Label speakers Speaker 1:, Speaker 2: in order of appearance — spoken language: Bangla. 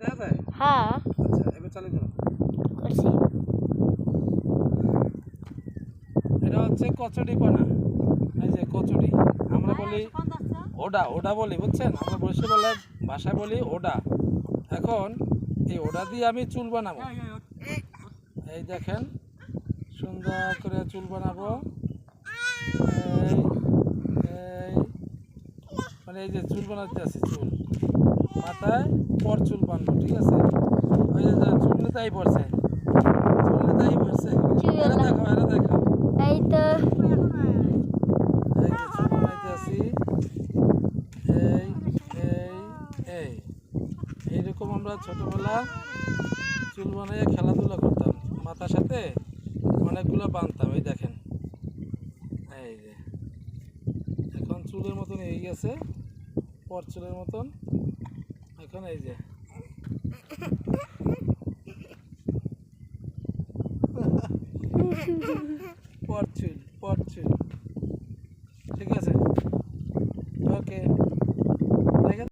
Speaker 1: দেয়া যায়?
Speaker 2: হ্যাঁ
Speaker 1: আচ্ছা এবার চালু করো।
Speaker 2: করছি।
Speaker 1: এটা হচ্ছে কচুরিপানা। এই যে কচুরি আমরা বলি ওডা, ওডা বলি বুঝছেন, আমরা বরিশালের ভাষায় বলি ওডা। এখন এই ওডা দিয়ে আমি চুল বানাবো। এই দেখেন সুন্দর করে চুল বানাবো। এই এই মানে এই যে চুল বানাতে আছে, চুল মাথায় পর চুল বানবো, ঠিক আছে? ওই যে চুল নেতাই পড়ছে, চুল নেতাই পড়ছে। এরা দেখো, এরা দেখো,
Speaker 2: এই তো
Speaker 1: এই যে চুল বানাইতে আছি। এই এই এই এইরকম আমরা ছোটবেলা চুল বানাইয়া খেলাধুলা করতাম, মাথার সাথে অনেকগুলো বানতাম। এই দেখেন, এই যে এখন চুলের মতন হয়ে গেছে, পর চুলের মতন। এখন এই যে পর চুল, পর চুল, ঠিক আছে, ওকে।